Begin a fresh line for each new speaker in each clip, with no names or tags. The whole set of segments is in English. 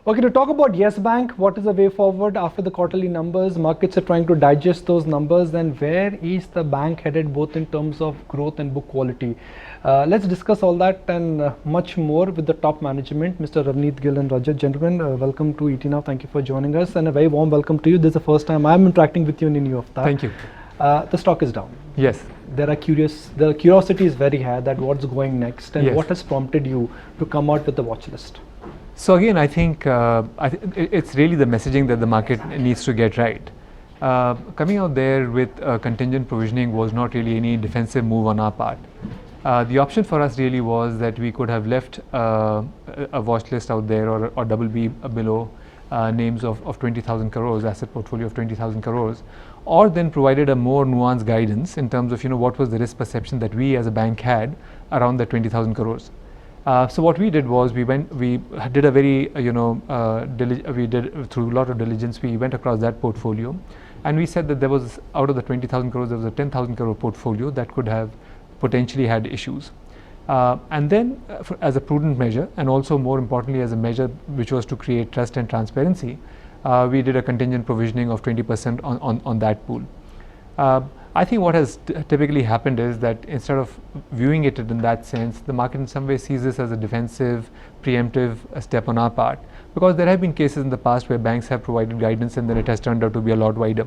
Okay, to talk about Yes Bank, what is the way forward after the quarterly numbers? Markets are trying to digest those numbers. Then where is the bank headed both in terms of growth and book quality? Let's discuss all that and much more with the top management, Mr. Ravneet Gill and Rajat. Gentlemen, welcome to ET Now. Thank you for joining us, and a very warm welcome to you. This is the first time I'm interacting with you in any of that.
Thank you.
The stock is down.
Yes.
The curiosity is very high that what's going next, and
Yes.
what has prompted you to come out with the watch list?
So again, I think it's really the messaging that the market needs to get right. Coming out there with contingent provisioning was not really any defensive move on our part. The option for us really was that we could have left a watch list out there or BB below names of 20,000 crores, asset portfolio of 20,000 crores, or then provided a more nuanced guidance in terms of what was the risk perception that we as a bank had around the 20,000 crores. So what we did was we did a very we did through a lot of diligence. We went across that portfolio, and we said that there was, out of the 20,000 crores, there was a 10,000 crore portfolio that could have potentially had issues. And then as a prudent measure, and also more importantly as a measure which was to create trust and transparency, we did a contingent provisioning of 20% on that pool. I think what has typically happened is that instead of viewing it in that sense, the market in some way sees this as a defensive, preemptive step on our part, because there have been cases in the past where banks have provided guidance and then it has turned out to be a lot wider.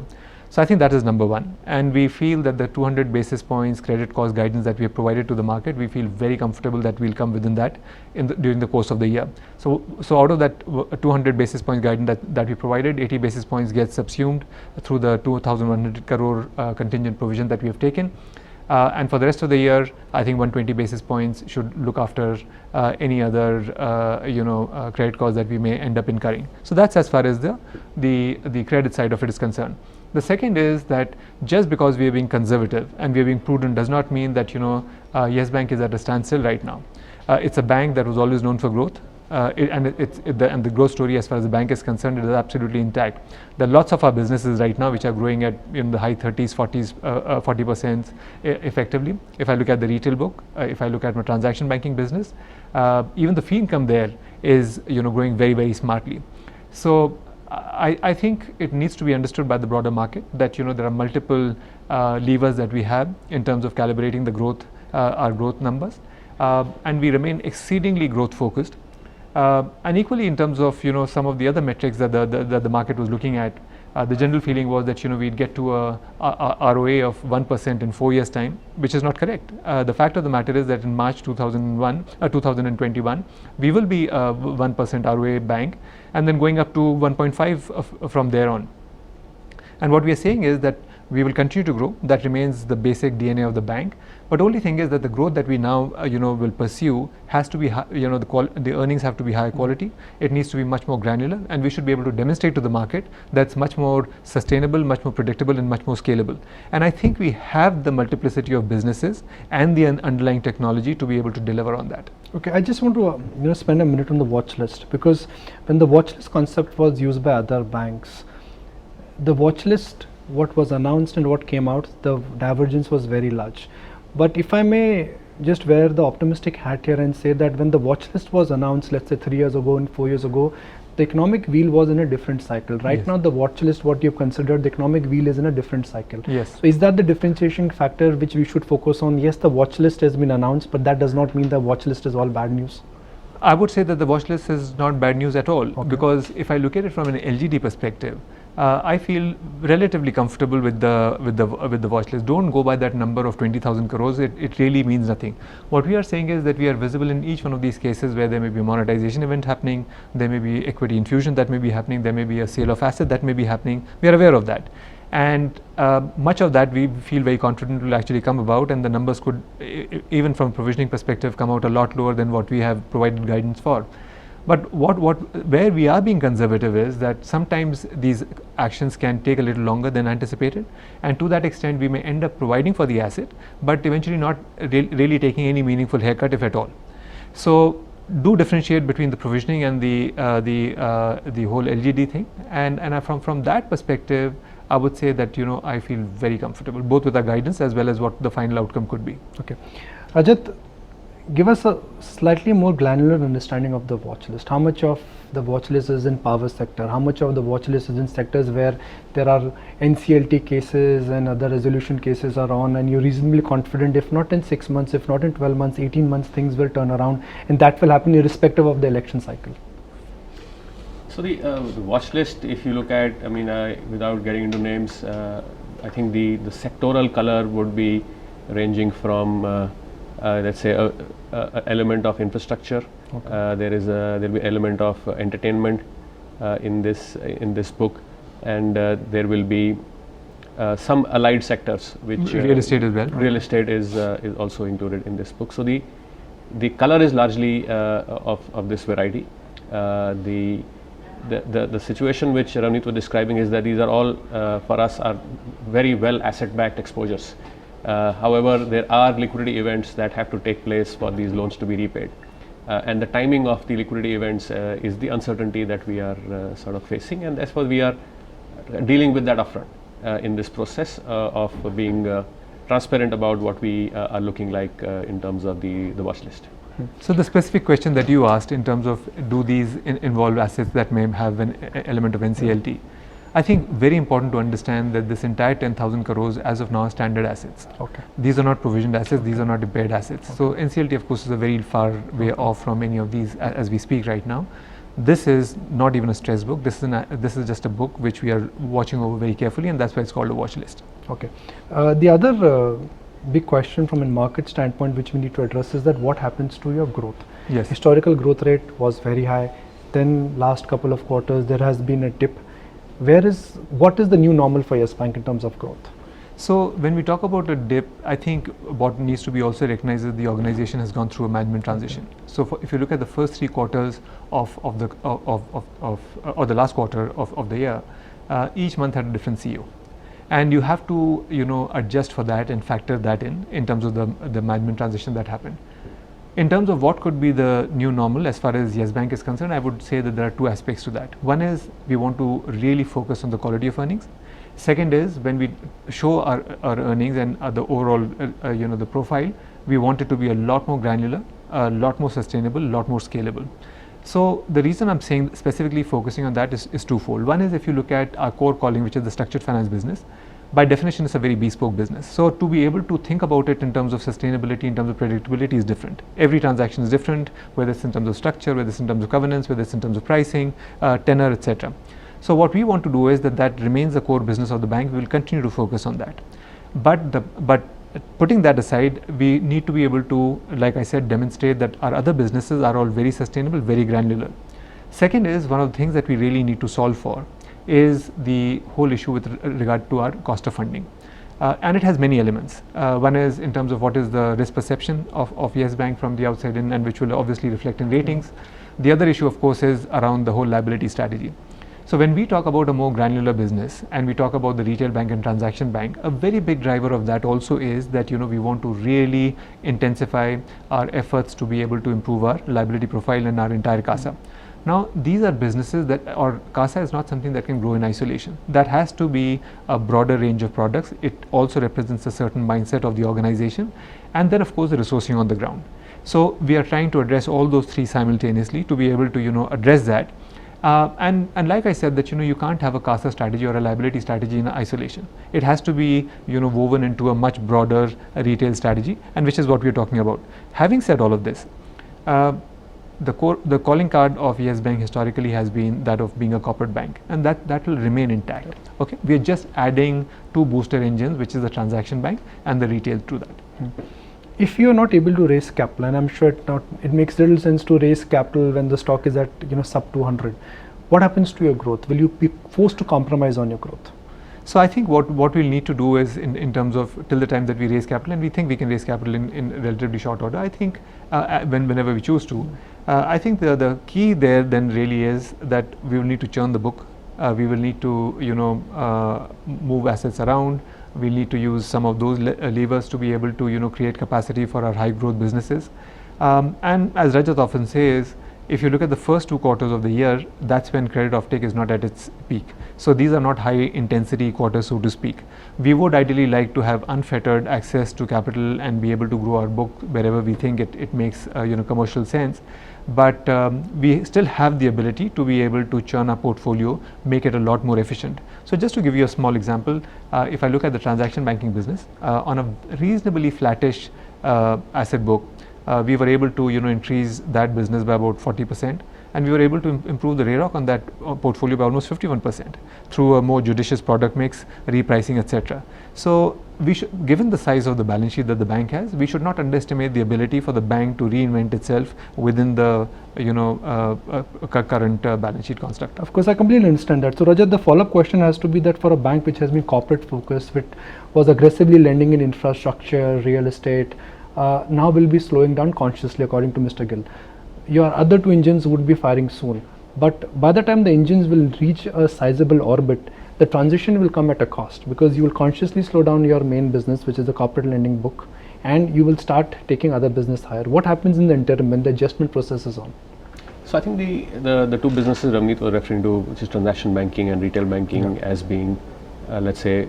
So I think that is number one, and we feel that the 200 basis points credit cost guidance that we have provided to the market, we feel very comfortable that we'll come within that during the course of the year. So out of that 200 basis points guidance that we provided, 80 basis points gets subsumed through the 2,100 crore contingent provision that we have taken. And for the rest of the year, I think 120 basis points should look after any other credit costs that we may end up incurring. So that's as far as the credit side of it is concerned. The second is that just because we are being conservative and we are being prudent does not mean that Yes Bank is at a standstill right now. It's a bank that was always known for growth. And the growth story as far as the bank is concerned, it is absolutely intact. There are lots of our businesses right now which are growing at the high 30s, 40s, 40% effectively. If I look at the retail book, if I look at my transaction banking business, even the fee income there is growing very, very smartly. So I think it needs to be understood by the broader market that there are multiple levers that we have in terms of calibrating the growth, our growth numbers, and we remain exceedingly growth focused. And equally in terms of some of the other metrics that the market was looking at, the general feeling was that we'd get to a ROA of 1% in 4 years' time, which is not correct. The fact of the matter is that in March 2021, we will be a 1% ROA bank, and then going up to 1.5 from there on. And what we are saying is that we will continue to grow. That remains the basic DNA of the bank. But only thing is that the growth that we now will pursue has to be the earnings have to be higher quality. It needs to be much more granular, and we should be able to demonstrate to the market that's much more sustainable, much more predictable, and much more scalable. And I think we have the multiplicity of businesses and the underlying technology to be able to deliver on that.
Okay, I just want to spend a minute on the watch list, because when the watch list concept was used by other banks, the watch list, what was announced and what came out, the divergence was very large. But if I may just wear the optimistic hat here and say that when the watch list was announced, let's say 3 years ago and 4 years ago, the economic wheel was in a different cycle. Right
Yes.
now, the watch list, what you've considered, the economic wheel is in a different cycle.
Yes.
So is that the differentiation factor which we should focus on? Yes, the watch list has been announced, but that does not mean the watch list is all bad news.
I would say that the watch list is not bad news at all,
Okay.
because if I look at it from an LGD perspective, I feel relatively comfortable with the watch list. Don't go by that number of 20,000 crores. It really means nothing. What we are saying is that we are visible in each one of these cases where there may be a monetization event happening, there may be equity infusion that may be happening, there may be a sale of asset that may be happening. We are aware of that. And much of that we feel very confident will actually come about, and the numbers could, even from provisioning perspective, come out a lot lower than what we have provided guidance for. But where we are being conservative is that sometimes these actions can take a little longer than anticipated, and to that extent we may end up providing for the asset, but eventually not really taking any meaningful haircut, if at all. So do differentiate between the provisioning and the whole LGD thing, and from that perspective, I would say that I feel very comfortable both with our guidance as well as what the final outcome could be.
Okay, Rajat, give us a slightly more granular understanding of the watch list. How much of the watch list is in power sector? How much of the watch list is in sectors where there are NCLT cases and other resolution cases are on, and you're reasonably confident, if not in 6 months, if not in 12 months, 18 months, things will turn around, and that will happen irrespective of the election cycle?
So the watch list, if you look at, I mean, without getting into names, I think the sectoral color would be ranging from let's say a element of infrastructure.
Okay.
There'll be element of entertainment in this book, and there will be some allied sectors, which
real estate as well.
Real estate is also included in this book. So the color is largely of this variety. The situation which Ravneet was describing is that these are all for us are very well asset-backed exposures. However, there are liquidity events that have to take place for these loans to be repaid, and the timing of the liquidity events is the uncertainty that we are sort of facing, and that's why we are dealing with that upfront in this process of being transparent about what we are looking like in terms of the watch list.
So the specific question that you asked in terms of do these involve assets that may have an element of NCLT, I think very important to understand that this entire 10,000 crores as of now are standard assets.
Okay.
These are not provisioned assets, these are not impaired assets. Okay. So NCLT of course is a very far way off from any of these as we speak right now. This is not even a stress book, this is just a book which we are watching over very carefully, and that's why it's called a watch list.
Okay. The other big question from a market standpoint which we need to address is that what happens to your growth?
Yes.
Historical growth rate was very high, then last couple of quarters there has been a dip. What is the new normal for Yes Bank in terms of growth?
So when we talk about a dip, I think what needs to be also recognized is the organization has gone through a management transition. So if you look at the first 3 quarters or the last quarter of the year, each month had a different CEO, and you have to adjust for that and factor that in terms of the management transition that happened. In terms of what could be the new normal as far as Yes Bank is concerned, I would say that there are 2 aspects to that. One is we want to really focus on the quality of earnings. Second is when we show our earnings and the overall the profile, we want it to be a lot more granular, a lot more sustainable, a lot more scalable. So the reason I'm saying specifically focusing on that is twofold. One is if you look at our core calling, which is the structured finance business, by definition it's a very bespoke business. So to be able to think about it in terms of sustainability, in terms of predictability is different. Every transaction is different, whether it's in terms of structure, whether it's in terms of governance, whether it's in terms of pricing, tenor, etc. So what we want to do is that remains the core business of the bank. We will continue to focus on that. But putting that aside, we need to be able to, like I said, demonstrate that our other businesses are all very sustainable, very granular. Second is one of the things that we really need to solve for is the whole issue with regard to our cost of funding. And it has many elements. One is in terms of what is the risk perception of Yes Bank from the outside in, and which will obviously reflect in ratings. The other issue of course is around the whole liability strategy. So when we talk about a more granular business and we talk about the retail bank and transaction bank, a very big driver of that also is that we want to really intensify our efforts to be able to improve our liability profile and our entire CASA. Now these are businesses or CASA is not something that can grow in isolation. That has to be a broader range of products. It also represents a certain mindset of the organization, and then of course the resourcing on the ground. So we are trying to address all those 3 simultaneously to be able to address that. And like I said that you can't have a CASA strategy or a liability strategy in isolation. It has to be woven into a much broader retail strategy, and which is what we are talking about. Having said all of this, the calling card of Yes Bank historically has been that of being a corporate bank, and that will remain intact. Okay, we are just adding 2 booster engines, which is the transaction bank and the retail to that.
If you are not able to raise capital, and I'm sure it makes little sense to raise capital when the stock is at sub 200, what happens to your growth? Will you be forced to compromise on your growth?
So I think what we'll need to do is in terms of till the time that we raise capital, and we think we can raise capital in relatively short order, I think whenever we choose to, I think the key there then really is that we will need to churn the book. We will need to move assets around. We'll need to use some of those levers to be able to create capacity for our high growth businesses. And as Rajat often says, if you look at the first 2 quarters of the year, that's when credit offtake is not at its peak. So these are not high intensity quarters, so to speak. We would ideally like to have unfettered access to capital and be able to grow our book wherever we think it makes commercial sense. But we still have the ability to be able to churn our portfolio, make it a lot more efficient. So just to give you a small example, if I look at the transaction banking business, on a reasonably flattish asset book, we were able to increase that business by about 40%, and we were able to improve the RAROC on that portfolio by almost 51% through a more judicious product mix, repricing, etc. So we should, given the size of the balance sheet that the bank has, we should not underestimate the ability for the bank to reinvent itself within the current balance sheet construct.
Of course, I completely understand that. So Rajat, the follow-up question has to be that for a bank which has been corporate focused, which was aggressively lending in infrastructure, real estate, now will be slowing down consciously, according to Mr. Gill. Your other two engines would be firing soon, but by the time the engines will reach a sizable orbit, the transition will come at a cost, because you will consciously slow down your main business, which is the corporate lending book, and you will start taking other business higher. What happens in the interim when the adjustment process is on?
So I think the two businesses Ravneet was referring to, which is transaction banking and retail banking, as being, let's say,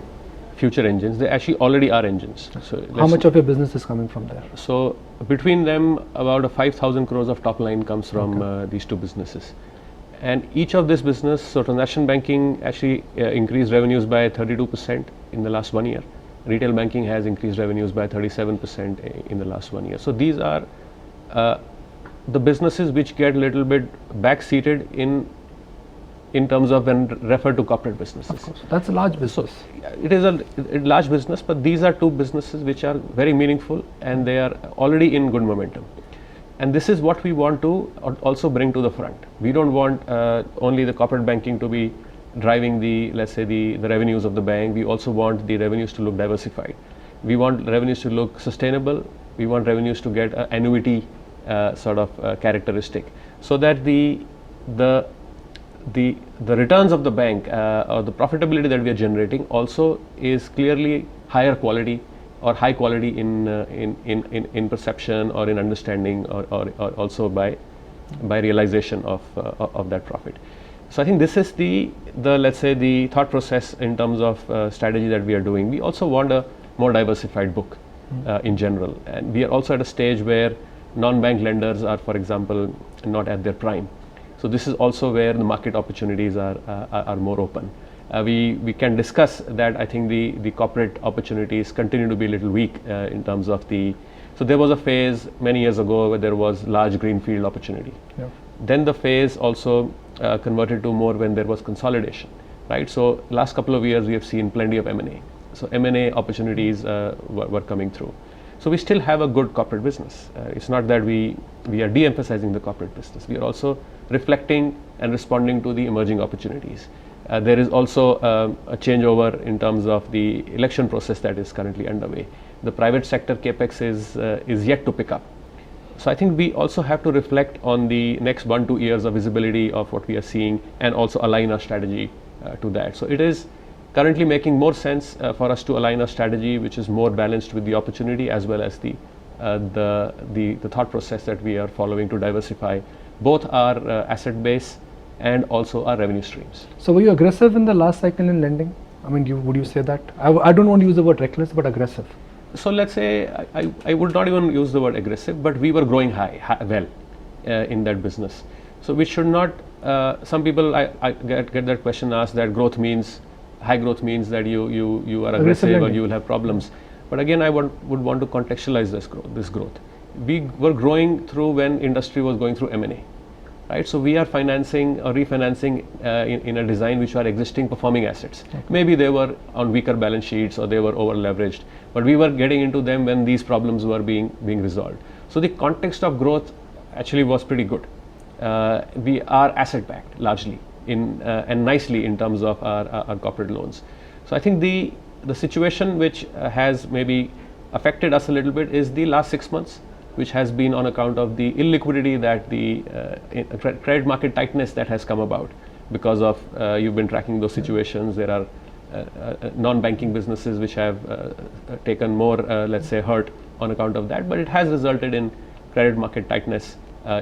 future engines. They actually already are engines. So
how much of your business is coming from there?
So between them, about 5,000 crores of top line comes from these two businesses. And each of this business, so transaction banking actually increased revenues by 32% in the last 1 year. Retail banking has increased revenues by 37% in the last 1 year. So these are the businesses which get a little bit back-seated in terms of when referred to corporate businesses.
Of course, that's a large business.
So it is a large business, but these are two businesses which are very meaningful, and they are already in good momentum. And this is what we want to also bring to the front. We don't want only the corporate banking to be driving the, let's say, the revenues of the bank. We also want the revenues to look diversified. We want revenues to look sustainable. We want revenues to get an annuity sort of characteristic, so that the returns of the bank or the profitability that we are generating also is clearly higher quality or high quality in perception or in understanding or also by realization of that profit. So I think this is the let's say the thought process in terms of strategy that we are doing. We also want a more diversified book in general, and we are also at a stage where non-bank lenders are, for example, not at their prime. So this is also where the market opportunities are more open. We can discuss that. I think the corporate opportunities continue to be a little weak in terms of so there was a phase many years ago where there was large greenfield opportunity.
Yeah.
Then the phase also converted to more when there was consolidation, right? So last couple of years we have seen plenty of M&A. So M&A opportunities were coming through. So we still have a good corporate business. It's not that we are de-emphasizing the corporate business. We are also reflecting and responding to the emerging opportunities. There is also a changeover in terms of the election process that is currently underway. The private sector capex is yet to pick up. So I think we also have to reflect on the next 1-2 years of visibility of what we are seeing, and also align our strategy to that. So it is currently making more sense for us to align our strategy, which is more balanced with the opportunity as well as the thought process that we are following to diversify both our asset base and also our revenue streams.
So were you aggressive in the last cycle in lending? I mean, would you say that? I don't want to use the word reckless, but aggressive.
So let's say I would not even use the word aggressive, but we were growing well in that business. So we should not. Some people I get that question asked, that high growth means that you are aggressive or you will have problems. But again, I would want to contextualize this growth. We were growing through when industry was going through M&A, right? So we are financing or refinancing in a design which are existing performing assets. Okay. Maybe they were on weaker balance sheets or they were over leveraged, but we were getting into them when these problems were being resolved. So the context of growth actually was pretty good. We are asset backed largely and nicely in terms of our corporate loans. So I think the situation which has maybe affected us a little bit is the last 6 months, which has been on account of the illiquidity that the credit market tightness that has come about because of you've been tracking those situations. There are non-banking businesses which have taken more, let's say, hurt on account of that, but it has resulted in credit market tightness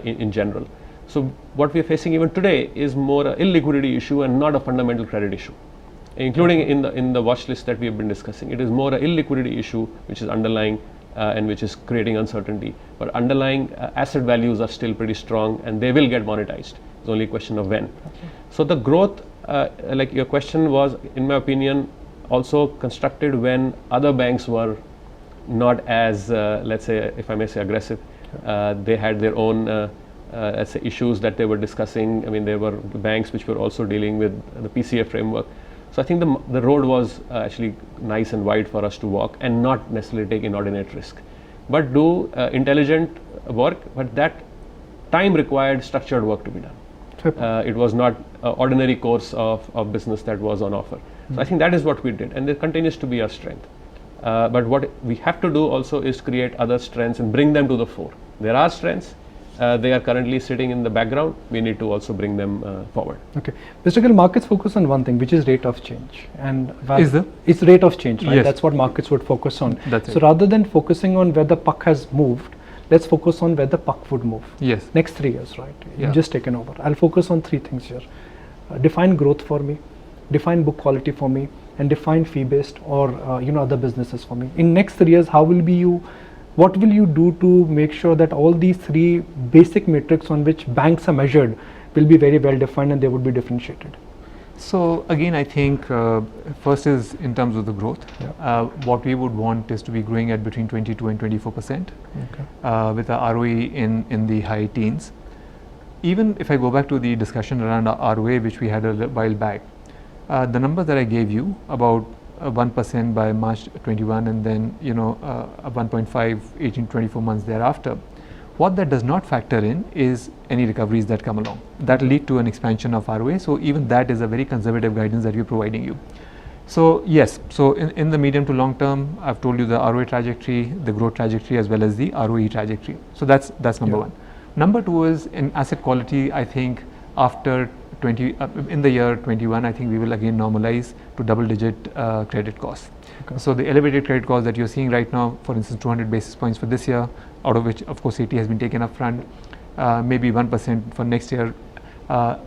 in general. So what we are facing even today is more an illiquidity issue and not a fundamental credit issue, including in the watch list that we have been discussing. It is more an illiquidity issue which is underlying and which is creating uncertainty. But underlying asset values are still pretty strong and they will get monetized. It's only a question of when.
Okay.
So the growth, like your question was, in my opinion, also constructed when other banks were not as, let's say, if I may say, aggressive. They had their own let's say issues that they were discussing. I mean, there were banks which were also dealing with the PCA framework. So I think the road was actually nice and wide for us to walk and not necessarily take inordinate risk, but do intelligent work. But that time required structured work to be done. It was not ordinary course of business that was on offer. So I think that is what we did, and it continues to be our strength. But what we have to do also is create other strengths and bring them to the fore. There are strengths. They are currently sitting in the background. We need to also bring them forward.
Okay, Mr. Gill, markets focus on one thing, which is rate of change, and it's rate of change, right?
Yes.
That's what markets would focus on.
That's
so
it.
rather than focusing on where the puck has moved, let's focus on where the puck would move.
Yes.
Next 3 years, right?
Yeah.
You've just taken over. I'll focus on 3 things here. Define growth for me, define book quality for me, and define fee-based or other businesses for me. In next 3 years, what will you do to make sure that all these 3 basic metrics on which banks are measured will be very well defined and they would be differentiated?
So again, I think first is in terms of the growth.
Yeah.
What we would want is to be growing at between 22 and 24%,
Okay.
with the ROE in the high teens. Even if I go back to the discussion around ROA, which we had a while back, the number that I gave you about 1% by March 21 and then 1.5 18 24 months thereafter, what that does not factor in is any recoveries that come along that lead to an expansion of ROA. So even that is a very conservative guidance that we're providing you. So yes, so in the medium to long term, I've told you the ROA trajectory, the growth trajectory, as well as the ROE trajectory. So that's number one. Number two is in asset quality. I think after in the year 21, I think we will again normalize to double-digit credit costs.
Okay.
So the elevated credit costs that you're seeing right now, for instance, 200 basis points for this year, out of which, of course, 80 has been taken up front, maybe 1% for next year.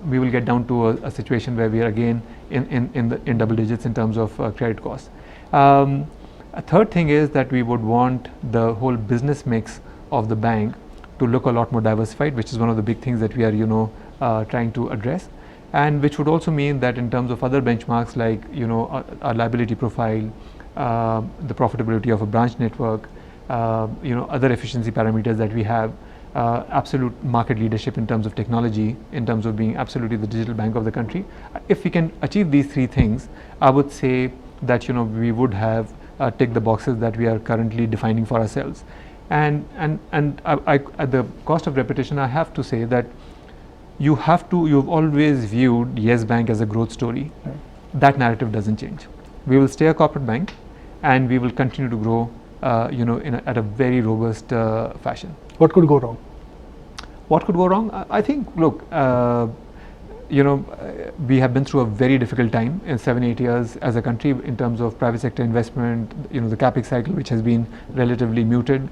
We will get down to a situation where we are again in double digits in terms of credit costs. A third thing is that we would want the whole business mix of the bank to look a lot more diversified, which is one of the big things that we are trying to address, and which would also mean that in terms of other benchmarks like our liability profile, the profitability of a branch network, other efficiency parameters that we have, absolute market leadership in terms of technology, in terms of being absolutely the digital bank of the country. If we can achieve these 3 things, I would say that we would have ticked the boxes that we are currently defining for ourselves. And I, at the cost of repetition, I have to say that you've always viewed Yes Bank as a growth story.
Right.
That narrative doesn't change. We will stay a corporate bank, and we will continue to grow, at a very robust fashion.
What could go wrong?
What could go wrong? I think, look, we have been through a very difficult time in 7-8 years as a country in terms of private sector investment, the capex cycle, which has been relatively muted.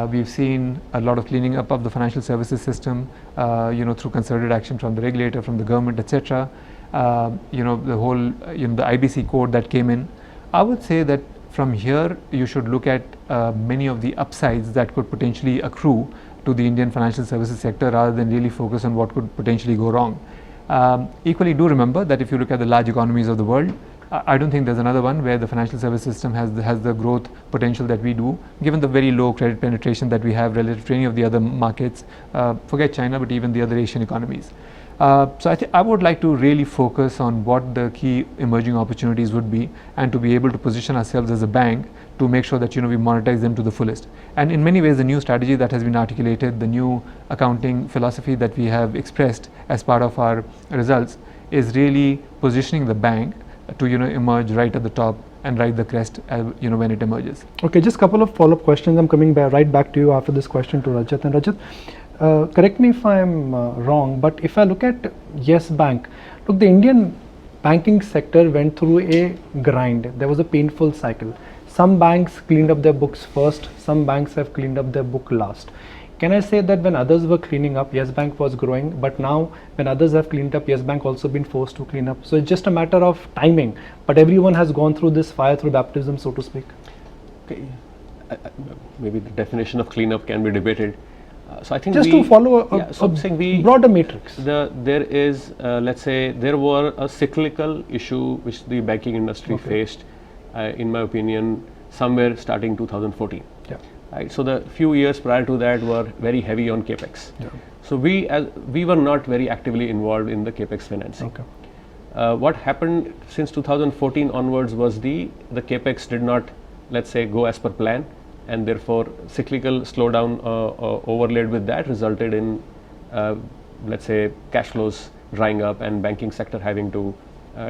We've seen a lot of cleaning up of the financial services system, through concerted action from the regulator, from the government, etc. The whole, the IBC code that came in. I would say that from here, you should look at many of the upsides that could potentially accrue to the Indian financial services sector rather than really focus on what could potentially go wrong. Equally, do remember that if you look at the large economies of the world, I don't think there's another one where the financial service system has the growth potential that we do, given the very low credit penetration that we have relative to any of the other markets, forget China, but even the other Asian economies. So I would like to really focus on what the key emerging opportunities would be, and to be able to position ourselves as a bank to make sure that we monetize them to the fullest. And in many ways, the new strategy that has been articulated, the new accounting philosophy that we have expressed as part of our results, is really positioning the bank to emerge right at the top and ride the crest when it emerges.
Okay, just a couple of follow-up questions. I'm coming right back to you after this question to Rajat. And Rajat, correct me if I'm wrong, but if I look at Yes Bank, look, the Indian banking sector went through a grind. There was a painful cycle. Some banks cleaned up their books first, some banks have cleaned up their book last. can I say that when others were cleaning up, Yes Bank was growing, but now when others have cleaned up, Yes Bank also been forced to clean up? So it's just a matter of timing, but everyone has gone through this fire through baptism, so to speak.
Okay. Maybe the definition of cleanup can be debated. So I think
Just to follow a broader matrix.
There is, let's say, there were a cyclical issue which the banking industry faced, in my opinion, somewhere starting 2014.
Yeah.
Right. So the few years prior to that were very heavy on capex.
Yeah.
So we were not very actively involved in the capex financing.
Okay.
What happened since 2014 onwards was the capex did not, let's say, go as per plan, and therefore cyclical slowdown overlaid with that resulted in, let's say, cash flows drying up and banking sector having to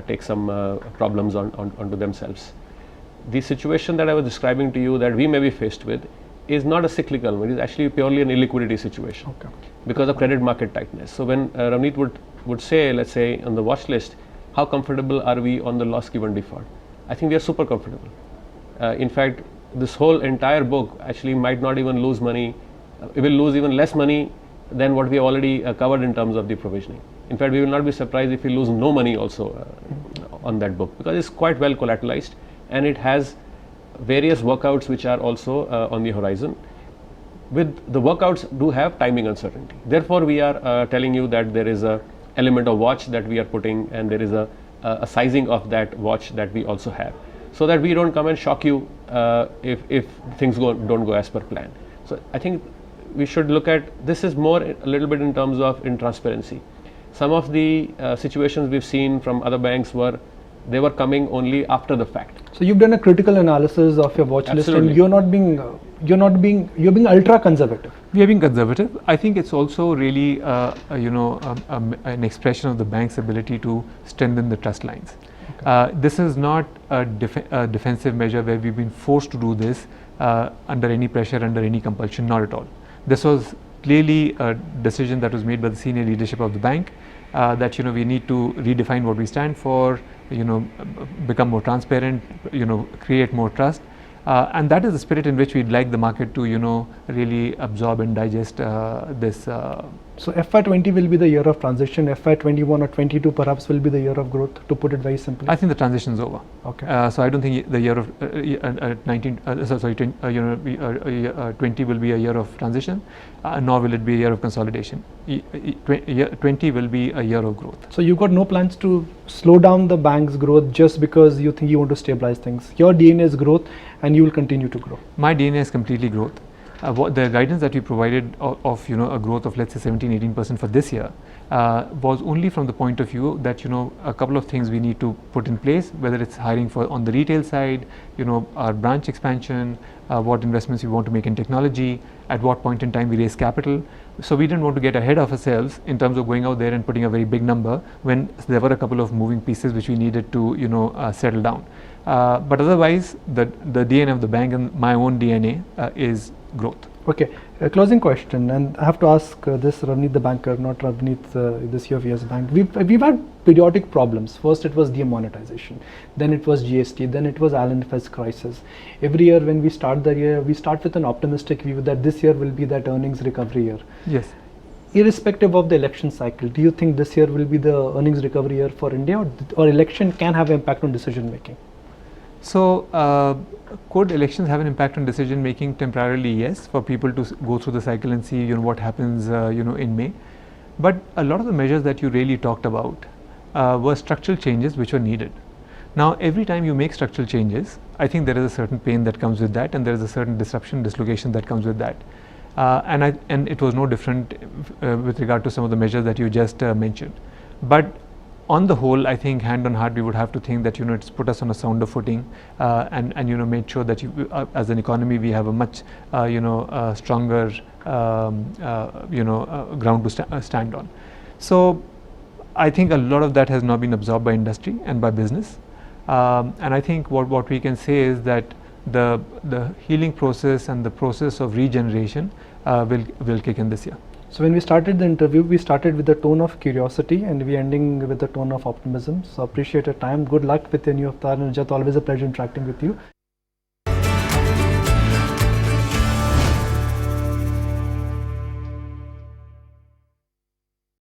take some problems onto themselves. The situation that I was describing to you that we may be faced with is not a cyclical one, it is actually purely an illiquidity situation.
Okay.
Because of credit market tightness. So when Ravneet would say, let's say, on the watch list, how comfortable are we on the loss given default? I think we are super comfortable. In fact, this whole entire book actually might not even lose money. It will lose even less money than what we have already covered in terms of the provisioning. In fact, we will not be surprised if we lose no money also on that book, because it's quite well collateralized and it has various workouts which are also on the horizon. With the workouts do have timing uncertainty. Therefore, we are telling you that there is a element of watch that we are putting, and there is a sizing of that watch that we also have, so that we don't come and shock you if things don't go as per plan. So I think we should look at this is more a little bit in terms of transparency. Some of the situations we've seen from other banks they were coming only after the fact.
So you've done a critical analysis of your watch list,
Absolutely.
and you're being ultra conservative.
We are being conservative. I think it's also really an expression of the bank's ability to strengthen the trust lines. Okay. This is not a defensive measure where we've been forced to do this under any pressure, under any compulsion, not at all. This was clearly a decision that was made by the senior leadership of the bank, that we need to redefine what we stand for, become more transparent, create more trust, and that is the spirit in which we'd like the market to really absorb and digest this.
So FY20 will be the year of transition. FY21 or 22 perhaps will be the year of growth, to put it very simply.
I think the transition is over.
Okay.
So I don't think the year of 20 will be a year of transition, nor will it be a year of consolidation. 20 will be a year of growth.
So you've got no plans to slow down the bank's growth just because you think you want to stabilize things. Your DNA is growth, and you will continue to grow.
My DNA is completely growth. What the guidance that we provided of a growth of, let's say, 17-18% for this year was only from the point of view that a couple of things we need to put in place, whether it's hiring on the retail side, our branch expansion, what investments we want to make in technology, at what point in time we raise capital. So we didn't want to get ahead of ourselves in terms of going out there and putting a very big number when there were a couple of moving pieces which we needed to settle down. But otherwise, the DNA of the bank and my own DNA is growth.
Okay, closing question, and I have to ask this Ravneet the banker, not Ravneet this year of Yes Bank. We've had periodic problems. First it was demonetization, then it was GST, then it was IL&FS crisis. Every year when we start the year, we start with an optimistic view that this year will be that earnings recovery year.
Yes.
Irrespective of the election cycle, do you think this year will be the earnings recovery year for India, or election can have an impact on decision making?
So, could elections have an impact on decision making? Temporarily, yes, for people to go through the cycle and see what happens in May. But a lot of the measures that you really talked about were structural changes which were needed. Now, every time you make structural changes, I think there is a certain pain that comes with that, and there is a certain disruption, dislocation that comes with that. And it was no different with regard to some of the measures that you just mentioned. But on the whole, I think hand on heart we would have to think that it's put us on a sounder footing, and made sure that as an economy we have a much stronger ground to stand on. So I think a lot of that has now been absorbed by industry and by business, and I think what we can say is that the healing process and the process of regeneration will kick in this year.
So when we started the interview, we started with the tone of curiosity and we're ending with the tone of optimism. So appreciate your time. Good luck with your new avatar, and Jat, always a pleasure interacting with you.